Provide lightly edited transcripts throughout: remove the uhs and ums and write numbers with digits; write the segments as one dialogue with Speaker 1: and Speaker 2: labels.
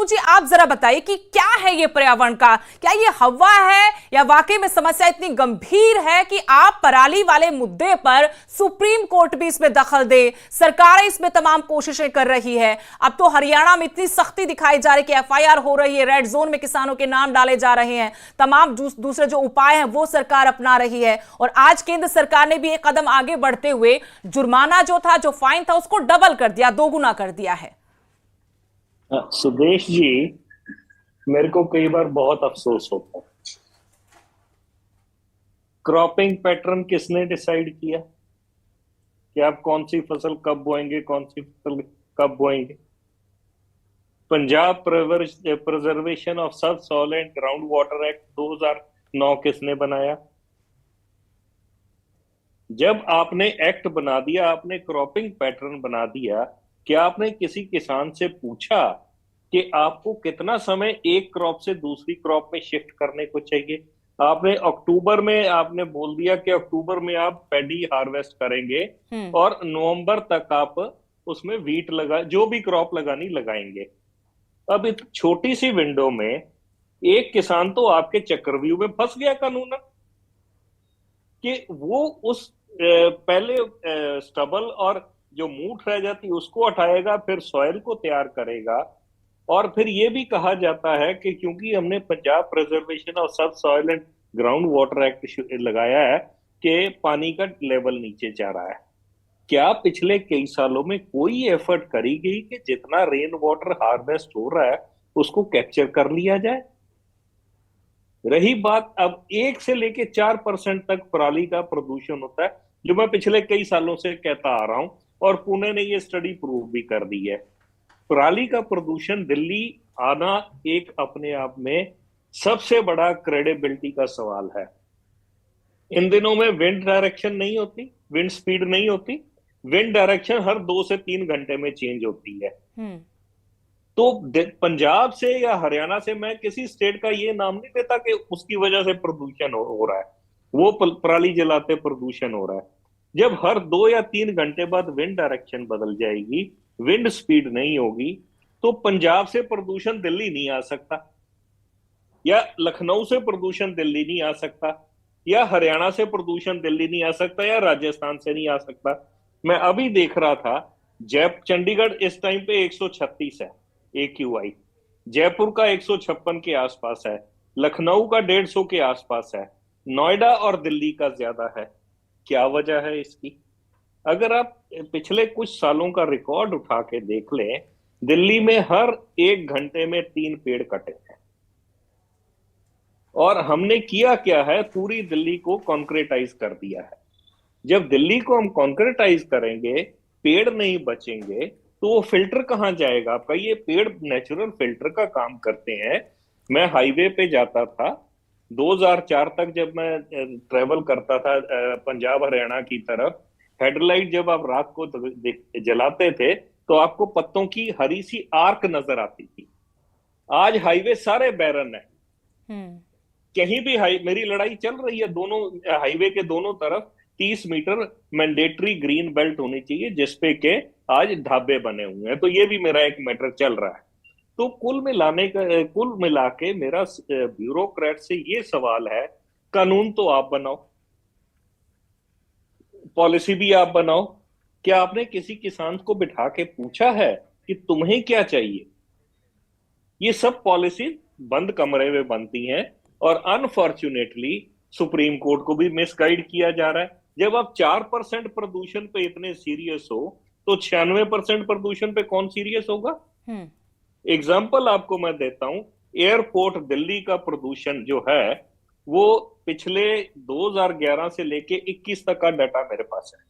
Speaker 1: सोनू जी, आप जरा बताइए कि क्या है ये पर्यावरण का, क्या ये हवा है या वाकई में समस्या इतनी गंभीर है कि आप पराली वाले मुद्दे पर सुप्रीम कोर्ट भी इसमें दखल दे, सरकार इसमें तमाम कोशिशें कर रही है। अब तो हरियाणा में इतनी सख्ती दिखाई जा रही है कि एफआईआर हो रही है, रेड जोन में किसानों के नाम डाले जा रहे हैं, तमाम दूसरे जो उपाय हैं वो सरकार अपना रही है। और आज केंद्र सरकार ने भी एक कदम आगे बढ़ते हुए जुर्माना जो था, जो फाइन था, उसको डबल कर दिया, दोगुना कर दिया है।
Speaker 2: सुदेश जी, मेरे को कई बार बहुत अफसोस होता है। क्रॉपिंग पैटर्न किसने डिसाइड किया कि आप कौन सी फसल कब बोएंगे, कौन सी फसल कब बोएंगे? पंजाब प्रिजर्वेशन ऑफ सब soil and ground water act 2009 किसने बनाया? जब आपने एक्ट बना दिया, आपने क्रॉपिंग पैटर्न बना दिया, क्या आपने किसी किसान से पूछा कि आपको कितना समय एक क्रॉप से दूसरी क्रॉप में शिफ्ट करने को चाहिए? आपने अक्टूबर में आपने बोल दिया कि अक्टूबर में आप पैडी हार्वेस्ट करेंगे और नवंबर तक आप उसमें वीट लगा, जो भी क्रॉप लगानी लगाएंगे। अब इस छोटी सी विंडो में एक किसान तो आपके चक्रव्यूह में फंस गया कानूनन कि वो उस पहले स्टबल और जो मूठ रह जाती उसको हटाएगा, फिर सॉइल को तैयार करेगा। और फिर ये भी कहा जाता है कि क्योंकि हमने पंजाब प्रिजर्वेशन ऑफ सब soil and ground water act लगाया है कि पानी का लेवल नीचे जा रहा है। क्या पिछले कई सालों में कोई एफर्ट करी गई कि जितना रेन वाटर हार्वेस्ट हो रहा है उसको कैप्चर कर लिया जाए? रही बात, अब 1 से लेके 4% तक पराली का प्रदूषण होता है, जो मैं पिछले कई सालों से कहता आ रहा हूं, और पुणे ने ये स्टडी प्रूव भी कर दी है। पराली का प्रदूषण दिल्ली आना एक अपने आप में सबसे बड़ा क्रेडिबिलिटी का सवाल है। इन दिनों में विंड डायरेक्शन नहीं होती, विंड स्पीड नहीं होती, विंड डायरेक्शन हर 2 से 3 घंटे में चेंज होती है। तो पंजाब से या हरियाणा से मैं किसी स्टेट का ये नाम नहीं देता कि उसकी वजह से प्रदूषण हो रहा है, वो पराली जलाते प्रदूषण हो रहा है। जब हर 2 या 3 घंटे बाद विंड डायरेक्शन बदल जाएगी, विंड स्पीड नहीं होगी, तो पंजाब से प्रदूषण दिल्ली नहीं आ सकता, या लखनऊ से प्रदूषण दिल्ली नहीं आ सकता, या हरियाणा से प्रदूषण दिल्ली नहीं आ सकता, या राजस्थान से नहीं आ सकता। मैं अभी देख रहा था, चंडीगढ़ इस टाइम पे 136 है AQI, जयपुर का 156 के आसपास है, लखनऊ का 150 के आसपास है, नोएडा और दिल्ली का ज्यादा है। क्या वजह है इसकी? अगर आप पिछले कुछ सालों का रिकॉर्ड उठा के देख लें, दिल्ली में हर 1 घंटे में 3 पेड़ कटे हैं। और हमने किया क्या है, पूरी दिल्ली को कॉन्क्रीटाइज कर दिया है। जब दिल्ली को हम कॉन्क्रीटाइज करेंगे, पेड़ नहीं बचेंगे, तो वो फिल्टर कहां जाएगा आपका? ये पेड़ नेचुरल फिल्टर का काम करते हैं। मैं हाईवे पे जाता था 2004 तक, जब मैं ट्रेवल करता था पंजाब हरियाणा की तरफ, हेडलाइट जब आप रात को जलाते थे तो आपको पत्तों की हरी सी आर्क नजर आती थी। आज हाईवे सारे बैरन है, कहीं भी मेरी लड़ाई चल रही है, दोनों हाईवे के दोनों तरफ 30 मीटर मैंडेटरी ग्रीन बेल्ट होनी चाहिए, जिसपे के आज ढाबे बने हुए हैं। तो ये भी मेरा एक मैटर चल रहा है। तो कुल मिला के मेरा ब्यूरोक्रेट से ये सवाल है, कानून तो आप बनाओ, पॉलिसी भी आप बनाओ, क्या आपने किसी किसान को बिठा के पूछा है कि तुम्हें क्या चाहिए? ये सब पॉलिसी बंद कमरे में बनती हैं, और अनफॉर्चुनेटली सुप्रीम कोर्ट को भी मिसगाइड किया जा रहा है। जब आप 4% प्रदूषण पे इतने सीरियस हो, तो 96% प्रदूषण पे कौन सीरियस होगा? एग्जाम्पल आपको मैं देता हूं, एयरपोर्ट दिल्ली का प्रदूषण जो है, वो पिछले 2011 से लेके 21 तक का डाटा मेरे पास है।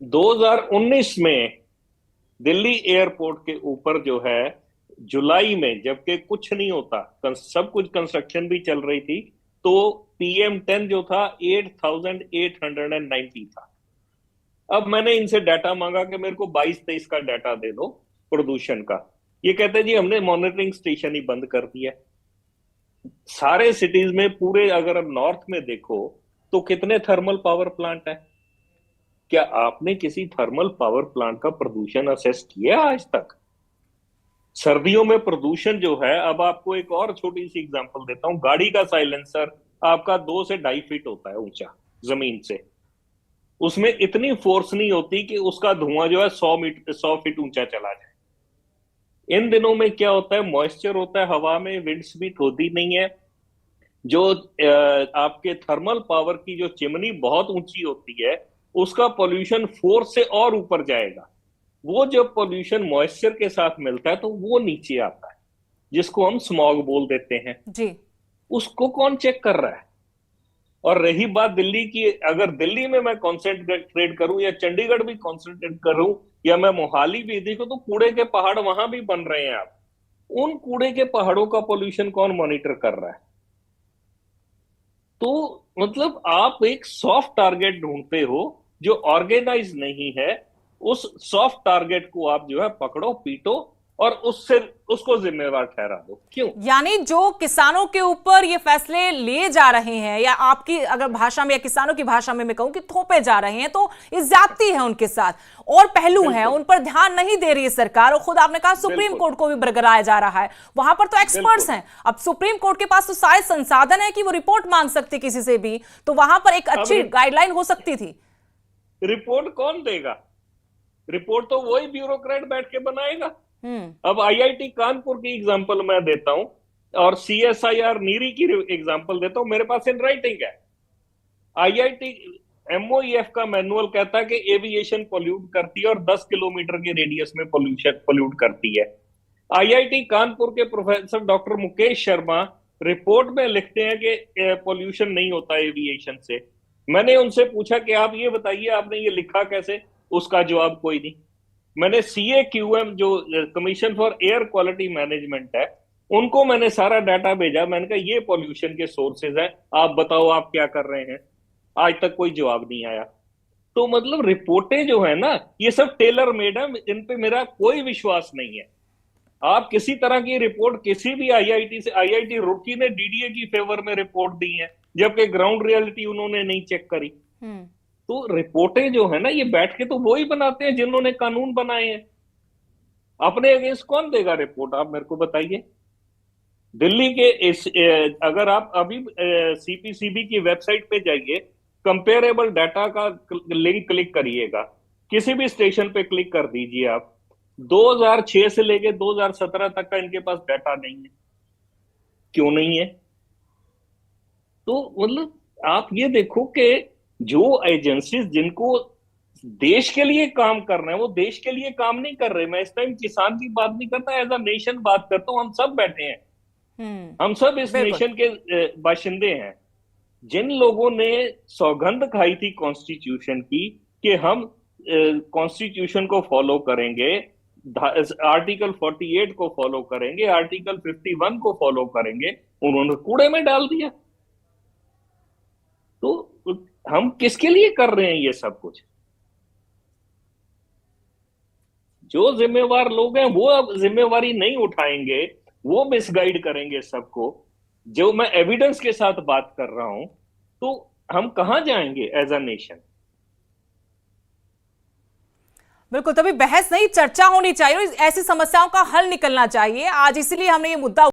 Speaker 2: 2019 में दिल्ली एयरपोर्ट के ऊपर जो है, जुलाई में, जबकि कुछ नहीं होता, सब कुछ कंस्ट्रक्शन भी चल रही थी, तो PM10 जो था 8,890 था। अब मैंने इनसे डाटा मांगा कि मेरे को 22-23 का डाटा दे दो प्रदूषण का। ये कहते जी हमने मॉनिटरिंग स्टेशन ही बंद कर दिया। सारे सिटीज में पूरे, अगर आप नॉर्थ में देखो तो कितने थर्मल पावर प्लांट है? क्या आपने किसी थर्मल पावर प्लांट का प्रदूषण असेस किया आज तक? सर्दियों में प्रदूषण जो है, अब आपको एक और छोटी सी एग्जांपल देता हूँ। गाड़ी का साइलेंसर आपका 2 से 2.5 फीट होता है ऊंचा जमीन से। उसमें इतनी फोर्स नहीं होती कि उसका धुआं जो है 100 फीट ऊंचा चला जाए। इन दिनों में क्या होता है, मॉइस्चर होता है हवा में, विंड स्पीड होती नहीं है। जो आपके थर्मल पावर की जो चिमनी बहुत ऊंची होती है, उसका पोल्यूशन फोर्स से और ऊपर जाएगा। वो जब पोल्यूशन मॉइस्चर के साथ मिलता है तो वो नीचे आता है, जिसको हम स्मॉग बोल देते हैं।
Speaker 1: जी।
Speaker 2: उसको कौन चेक कर रहा है? और रही बात दिल्ली की, अगर दिल्ली में मैं कॉन्सेंट्रेट करूं या चंडीगढ़ भी कॉन्सेंट्रेट करूं या मैं मोहाली भी देखूं, तो कूड़े के पहाड़ वहां भी बन रहे हैं। आप उन कूड़े के पहाड़ों का पोल्यूशन कौन मॉनिटर कर रहा है? तो मतलब आप एक सॉफ्ट टारगेट ढूंढते हो जो ऑर्गेनाइज नहीं है। उस सॉफ्ट टारगेट को आप जो है पकड़ो, पीटो और उससे उसको जिम्मेवार ठहरा दो। क्यों?
Speaker 1: यानी जो किसानों के ऊपर ये फैसले लिए जा रहे हैं, या आपकी अगर भाषा में या किसानों की भाषा में मैं कहूं कि थोपे जा रहे हैं, तो ये ज्यादती है उनके साथ। और पहलू है, उन पर ध्यान नहीं दे रही है सरकार। और खुद आपने कहा सुप्रीम कोर्ट को भी बरगलाया जा रहा है, वहां पर तो एक्सपर्ट्स हैं। अब सुप्रीम कोर्ट के पास तो सारे संसाधन है कि वो रिपोर्ट मांग सकती किसी से भी, तो वहां पर एक अच्छी गाइडलाइन हो सकती थी।
Speaker 2: रिपोर्ट कौन देगा? रिपोर्ट तो वही ब्यूरोक्रेट बैठ के बनाएगा। अब आईआईटी कानपुर की एग्जांपल मैं देता हूं और सीएसआईआर नीरी की एग्जांपल देता हूं, मेरे पास इन राइटिंग है। आईआईटी एमओईएफ का मैनुअल कहता है कि एविएशन पोल्यूट करती है और 10 किलोमीटर के रेडियस में पोल्यूट करती है। आईआईटी कानपुर के professor doctor Mukesh Sharma report में लिखते हैं कि पोल्यूशन नहीं होता एविएशन से। मैंने उनसे पूछा कि आप ये बताइए, आपने ये लिखा कैसे? उसका जवाब कोई नहीं। मैंने CAQM जो commission for air quality management है, उनको मैंने सारा डाटा भेजा। मैंने कहा ये पोल्यूशन के सोर्सेज हैं, आप बताओ आप क्या कर रहे हैं। आज तक कोई जवाब नहीं आया। तो मतलब रिपोर्टें जो है ना, ये सब टेलर मेड है, इन पे मेरा कोई विश्वास नहीं है। आप किसी तरह की रिपोर्ट किसी भी आईआईटी से, आईआईटी रुड़की ने डीडीए की फेवर में रिपोर्ट दी है, जबकि ग्राउंड रियलिटी उन्होंने नहीं चेक करी। तो रिपोर्टें जो है ना, ये बैठ के तो वो ही बनाते हैं जिन्होंने कानून बनाए हैं। अपने अगेंस्ट कौन देगा रिपोर्ट? आप मेरे को बताइए। दिल्ली के अगर आप अभी CPCB की वेबसाइट पे जाइए, कंपेरेबल डाटा का लिंक क्लिक करिएगा, किसी भी स्टेशन पे क्लिक कर दीजिए आप। 2006 से लेके 2017 तक का इनके पास डाटा नहीं है। क्यों नहीं है? तो मतलब आप ये देखो कि जो एजेंसीज जिनको देश के लिए काम करना है, वो देश के लिए काम नहीं कर रहे। मैं इस टाइम किसान की बात नहीं करता, एज अ नेशन बात करता हूं। हम सब बैठे हैं, हम सब इस नेशन के बाशिंदे हैं। जिन लोगों ने सौगंध खाई थी कॉन्स्टिट्यूशन की कि हम कॉन्स्टिट्यूशन को फॉलो करेंगे, आर्टिकल 48 को फॉलो करेंगे, आर्टिकल 51 को फॉलो करेंगे, उन्होंने कूड़े में डाल दिया। तो हम किसके लिए कर रहे हैं ये सब कुछ? जो जिम्मेवार लोग हैं वो अब जिम्मेवारी नहीं उठाएंगे, वो मिसगाइड करेंगे सबको। जो मैं एविडेंस के साथ बात कर रहा हूं, तो हम कहां जाएंगे एज अ नेशन?
Speaker 1: बिल्कुल, तभी बहस नहीं, चर्चा होनी चाहिए और ऐसी समस्याओं का हल निकलना चाहिए। आज इसीलिए हमने ये मुद्दा